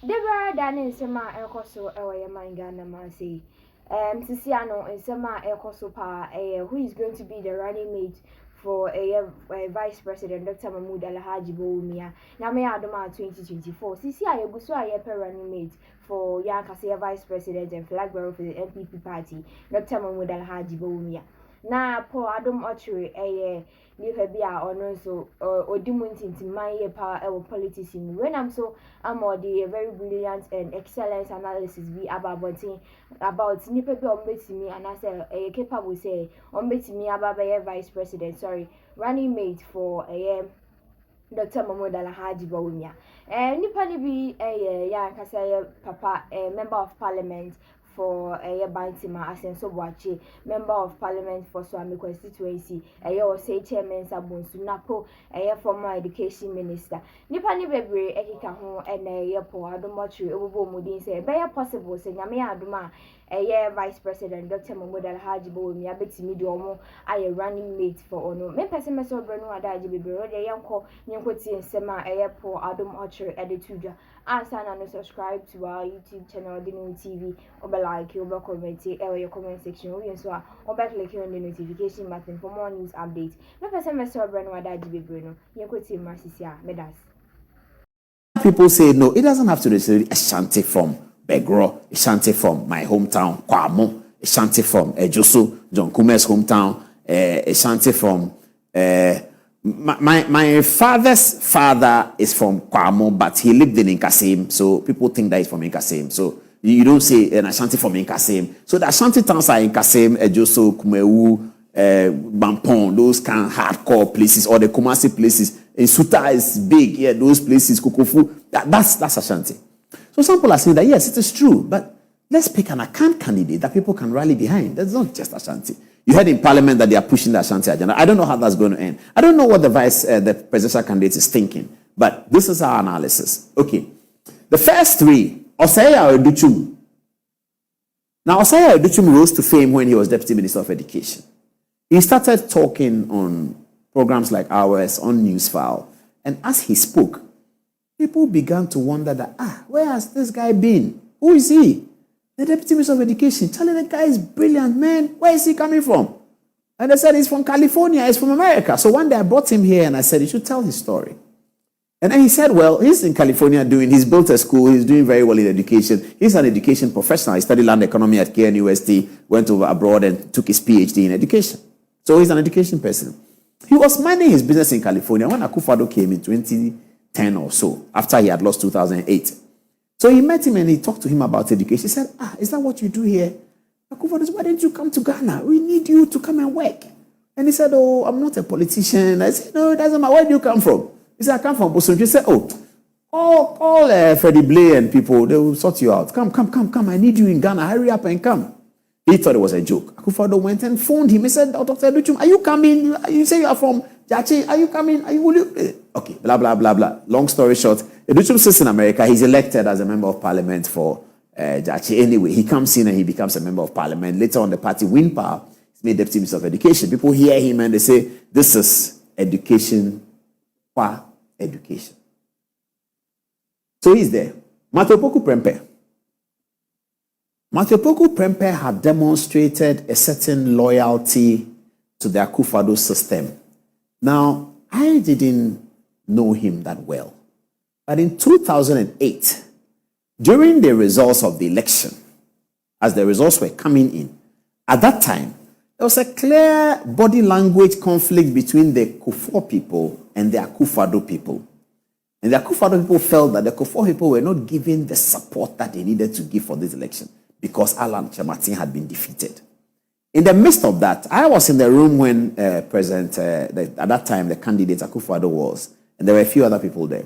Debra Dani Sema Ekoso Ewa Mangana Masi. Sisiano and Sema Ekoso Pa, who is going to be the running mate for a Vice President, Dr. Mahmoud Alhaji Boumia. Now, may Adoma 2024. Sisia Yabuswa Yepe running mate for Yankase Vice President and flag bearer for the MPP party, Dr. Mahmoud Alhaji Boumia. Na po adom ochre nipa bia ono so odimuntinti manye power politics in when I'm so I'm a very brilliant and excellent analysis be about nipa bia ombetimi and I say capable say ombetimi ababa vice president running mate for Dr. Mahmoud Alhaji Bawumia. Nipa ni bi ya nkasa papa member of parliament for Bantima Asenso Boache, member of parliament for Swami constituency, say chairman Sabunsu Napo, former education minister. Nipa ni bebre ekika ho ene po adomochi obo mudin say be possible say nyame adoma vice president Dr. Mahmoud Alhaji Bawumia betimi de omo aye running mate for ono. Me pese me so brenu adaji bebre de yanko nyenkoti nsema po adomochi editudwa. Answer and subscribe to our YouTube channel, Odeneho TV. Like you, comment your comment section. We also click on the notification button for more news updates. No person mess up brand what that be Bruno. You could see Marcia Medas. People say no, it doesn't have to be a shanty from Begro, a shanty from my hometown, Kwamo, a shanty from Josu, John Kume's hometown, a shanty from my father's father is from Kwamo, but he lived in Nkasim, so people think that he's from Nkasim. So you don't say an Ashanti from Nkasim. So the Ashanti towns are Nkasim, Ejoso, Kumewu, Bampon, those kind of hardcore places, or the Kumasi places. And Suta is big, yeah, those places, Kukufu, that's Ashanti. So some people are saying that yes, it is true, but let's pick an account candidate that people can rally behind. That's not just Ashanti. You heard in Parliament that they are pushing the Ashanti agenda. I don't know how that's going to end. I don't know what the presidential candidate is thinking, but this is our analysis. Okay. The first three, Ay3hu Running. Now, Ay3hu Running rose to fame when he was Deputy Minister of Education. He started talking on programs like ours, on Newsfile, and as he spoke, people began to wonder that, where has this guy been? Who is he? The Deputy Minister of Education. Charlie, the guy is brilliant, man. Where is he coming from? And they said he's from California, he's from America. So one day I brought him here and I said, he should tell his story. And then he said, well, he's in California he's built a school, he's doing very well in education. He's an education professional. He studied land economy at KNUST, went over abroad and took his PhD in education. So he's an education person. He was minding his business in California when Akufo-Addo came in 2010 or so, after he had lost 2008. So he met him and he talked to him about education. He said, is that what you do here? Akufo-Addo said, why didn't you come to Ghana? We need you to come and work. And he said, oh, I'm not a politician. I said, no, it doesn't matter. Where do you come from? He said, I come from Boston. He said, call Freddie Blay and people, they will sort you out. Come. I need you in Ghana. Hurry up and come. He thought it was a joke. Akufo-Addo went and phoned him. He said, Dr. Ay3hu, are you coming? You say you are from Jachi. Are you coming? Will you? Okay, blah, blah, blah, blah. Long story short, Ay3hu sits in America. He's elected as a member of parliament for Jachi. Anyway, he comes in and he becomes a member of parliament. Later on, the party win power. He's made Deputy Minister of Education. People hear him and they say, this is education. Education. So he's there. Matopoku Prempeh had demonstrated a certain loyalty to the Akufo-Addo system. Now, I didn't know him that well. But in 2008, during the results of the election, as the results were coming in, at that time, there was a clear body language conflict between the Kufuor people and the Akufo-Addo people. And the Akufo-Addo people felt that the Kufuor people were not giving the support that they needed to give for this election because Alan Kyerematen had been defeated. In the midst of that, I was in the room when at that time, the candidate Akufo-Addo was, and there were a few other people there.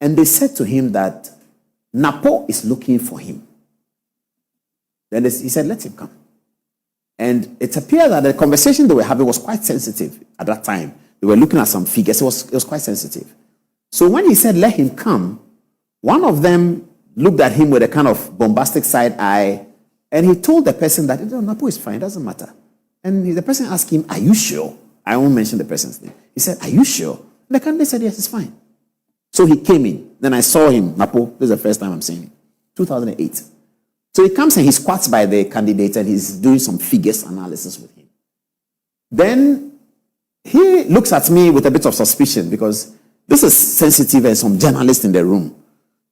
And they said to him that Napo is looking for him. Then he said, let him come. And it appeared that the conversation they were having was quite sensitive at that time. They were looking at some figures. It was quite sensitive. So when he said, let him come, one of them looked at him with a kind of bombastic side eye, and he told the person that, Napo is fine, it doesn't matter. And the person asked him, are you sure? I won't mention the person's name. He said, are you sure? And the candidate said, yes, it's fine. So he came in. Then I saw him, Napo. This is the first time I'm seeing him. 2008. So he comes and he squats by the candidate and he's doing some figures analysis with him. Then he looks at me with a bit of suspicion because this is sensitive and some journalist in the room.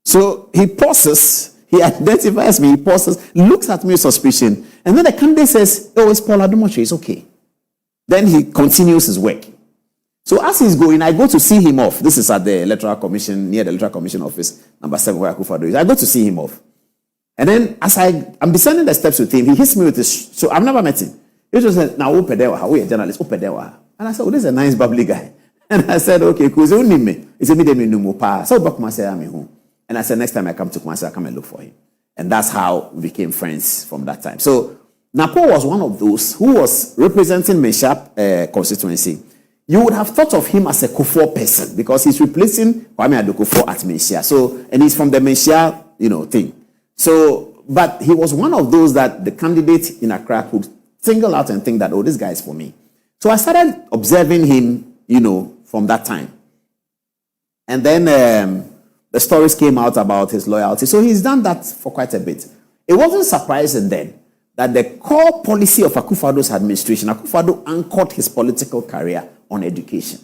So he pauses, he identifies me, he pauses, looks at me with suspicion. And then the candidate says, oh, it's Paul Adumoche, it's okay. Then he continues his work. So as he's going, I go to see him off. This is at the Electoral Commission, near the Electoral Commission office, number 7, where Akufo-Addo is. I go to see him off. And then as I'm descending the steps with him, he hits me with this. So I've never met him. He just said, now, Opedewa, we a journalist, Opedewa. And I said, oh, this is a nice, bubbly guy. And I said, okay, cool. So me. He said, me no more pa. So Bakuma said, I'm home. And I said, next time I come to Kumasi, I'll come and look for him. And that's how we became friends from that time. So Napo was one of those who was representing Menshap constituency. You would have thought of him as a Kufuor person because he's replacing Kwame Ado-Kufuor at Menshia. So, and he's from the Menshia, thing. So, but he was one of those that the candidate in Accra could single out and think that, oh, this guy is for me. So I started observing him, from that time. And then the stories came out about his loyalty. So he's done that for quite a bit. It wasn't surprising then that the core policy of Akufo-Addo's administration, Akufo-Addo anchored his political career on education.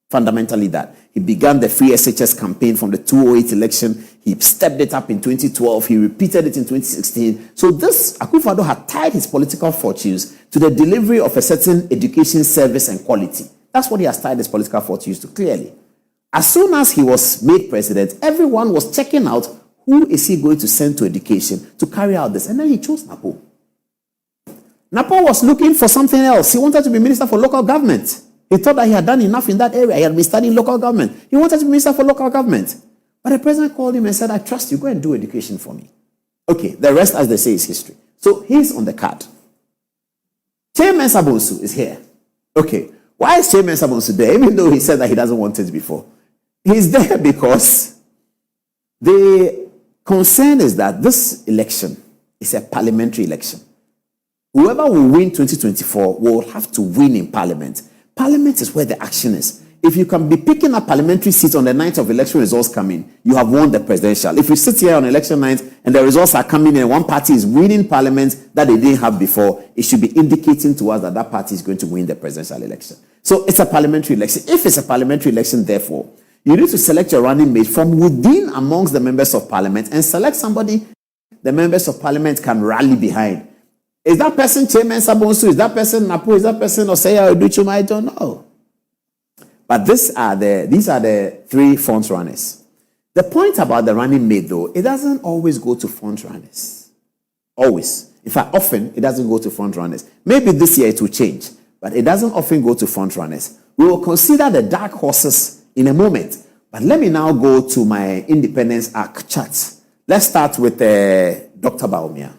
Fundamentally that. He began the free SHS campaign from the 2008 election. He stepped it up in 2012. He repeated it in 2016. So this, Akufo-Addo had tied his political fortunes to the delivery of a certain education service and quality. That's what he has tied his political fortunes to, clearly. As soon as he was made president, everyone was checking out who is he going to send to education to carry out this. And then he chose Napo. Napo was looking for something else. He wanted to be minister for local government. He thought that he had done enough in that area. He had been studying local government. He wanted to be minister for local government. But the president called him and said, I trust you. Go and do education for me. Okay, the rest, as they say, is history. So he's on the card. Ay3hu Running is here. Okay, why is Ay3hu Running there? Even though he said that he doesn't want it before. He's there because the concern is that this election is a parliamentary election. Whoever will win 2024 will have to win in parliament. Parliament is where the action is. If you can be picking up parliamentary seats on the night of election results coming, you have won the presidential. If you sit here on election night and the results are coming and one party is winning parliament that they didn't have before, it should be indicating to us that that party is going to win the presidential election. So it's a parliamentary election. If it's a parliamentary election, therefore, you need to select your running mate from within amongst the members of parliament and select somebody the members of parliament can rally behind. Is that person Ay3hu? Is that person Napo? Is that person Ay3hu Running? I don't know. But these are the three front runners. The point about the running mate, though, it doesn't always go to front runners. Always. In fact, often it doesn't go to front runners. Maybe this year it will change, but it doesn't often go to front runners. We will consider the dark horses in a moment. But let me now go to my Independence Arc chart. Let's start with Dr. Bawumia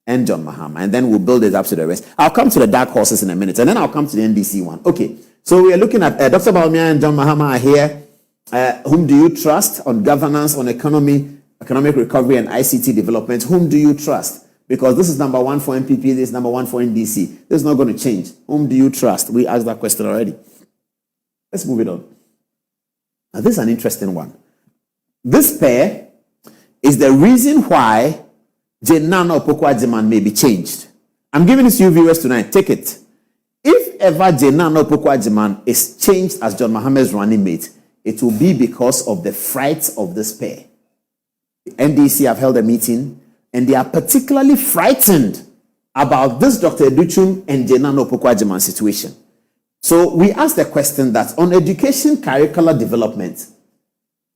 and John Mahama, and then we'll build it up to the rest. I'll come to the dark horses in a minute, and then I'll come to the NDC one. Okay, so we are looking at Dr. Bawumia and John Mahama are here. Whom do you trust on governance, on economic recovery, and ICT development? Whom do you trust? Because this is number one for MPP, this is number one for NDC. This is not going to change. Whom do you trust? We asked that question already. Let's move it on. Now, this is an interesting one. This pair is the reason why Nana Opoku-Agyeman may be changed. I'm giving this to you viewers tonight. Take it. If ever Nana Opoku-Agyeman is changed as John Mahama's running mate, it will be because of the fright of this pair. The NDC have held a meeting, and they are particularly frightened about this Dr. Educhum and Nana Opoku-Agyeman situation. So we ask the question that on education curricular development,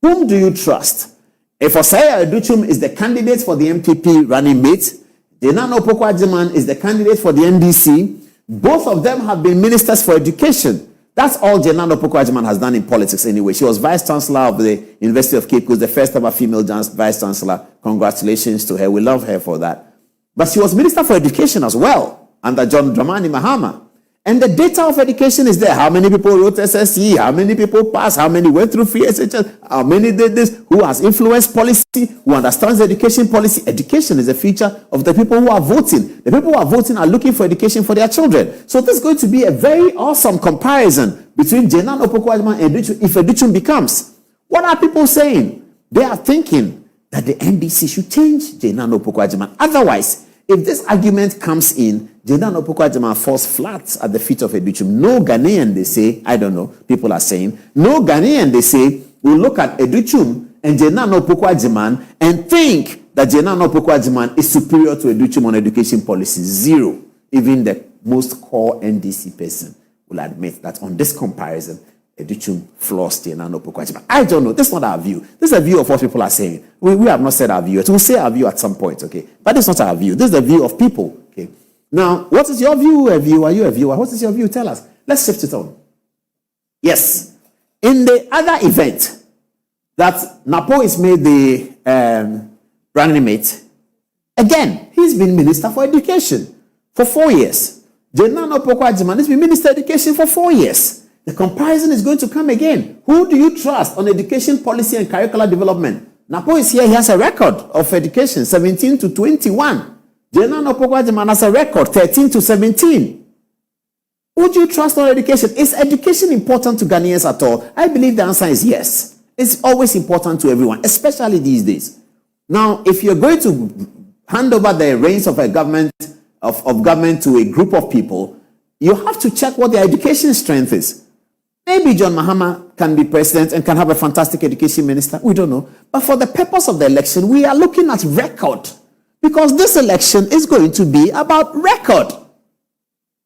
whom do you trust? If Ay3hu Educhum is the candidate for the MPP running mate, Nana Opoku-Agyeman is the candidate for the NDC, both of them have been ministers for education. That's all Nana Opoku-Agyeman has done in politics anyway. She was vice chancellor of the University of Cape Coast, the first ever female vice chancellor. Congratulations to her. We love her for that. But she was minister for education as well under John Dramani Mahama. And the data of education is there. How many people wrote SSE? How many people passed? How many went through free SHS? How many did this? Who has influenced policy? Who understands education policy? Education is a feature of the people who are voting. The people who are voting are looking for education for their children. So this is going to be a very awesome comparison between Nana Opoku-Agyeman and Educhum if Educhum becomes. What are people saying? They are thinking that the NDC should change Jane Nana Opoku-Agyeman. Otherwise, if this argument comes in, Jane Nana Opoku-Agyeman falls flat at the feet of Educhum. No Ghanaian, they say, I don't know, people are saying, no Ghanaian, they say, will look at Educhum and Jane Nana Opoku-Agyeman and think that Jane Nana Opoku-Agyeman is superior to Educhum on education policy. Zero. Even the most core NDC person will admit that on this comparison, Educhum flaws Jane Nana Opoku-Agyeman. I don't know. This is not our view. This is a view of what people are saying. We have not said our view. We'll say our view at some point, okay? But this is not our view. This is the view of people, okay? Now, what is your view? A viewer? Are you a viewer? What is your view? Tell us. Let's shift it on. Yes. In the other event that Napo is made the running mate, again, he's been Minister for Education for 4 years. Jane Nana Opoku-Agyeman has been Minister of Education for 4 years. The comparison is going to come again. Who do you trust on education policy and curricular development? Napo is here. He has a record of education, 17 to 21. Jane Nana Opoku-Agyeman has a record, 13 to 17. Who do you trust on education? Is education important to Ghanaians at all? I believe the answer is yes. It's always important to everyone, especially these days. Now, if you're going to hand over the reins of a government, of government to a group of people, you have to check what their education strength is. Maybe John Mahama can be president and can have a fantastic education minister. We don't know. But for the purpose of the election, we are looking at record. Because this election is going to be about record.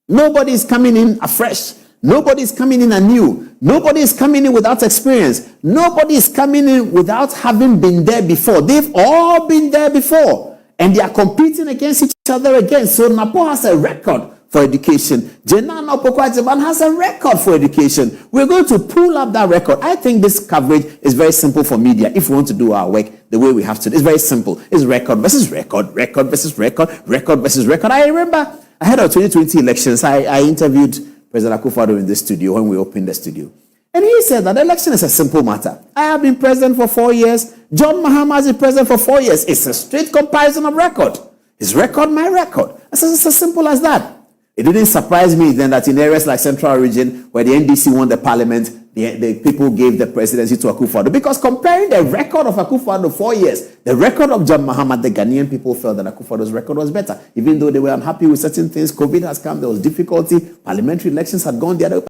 Nobody is coming in afresh. Nobody is coming in anew. Nobody is coming in without experience. Nobody is coming in without having been there before. They've all been there before. And they are competing against each other again. So Napo has a record for education. Jane Nana Opoku-Agyeman has a record for education. We're going to pull up that record. I think this coverage is very simple for media. If we want to do our work the way we have to, it's very simple. It's record versus record, record versus record, record versus record. I remember ahead of 2020 elections, I interviewed President Akufo-Addo in the studio when we opened the studio. And he said that election is a simple matter. I have been president for 4 years. John Mahama has been president for 4 years. It's a straight comparison of record. His record, my record. It's as simple as that. It didn't surprise me then that in areas like Central Region, where the NDC won the parliament, the people gave the presidency to Akufo-Addo. Because comparing the record of Akufo-Addo 4 years, the record of John Mahama, the Ghanaian people felt that Akufo-Addo's record was better. Even though they were unhappy with certain things, COVID has come, there was difficulty, parliamentary elections had gone the other way.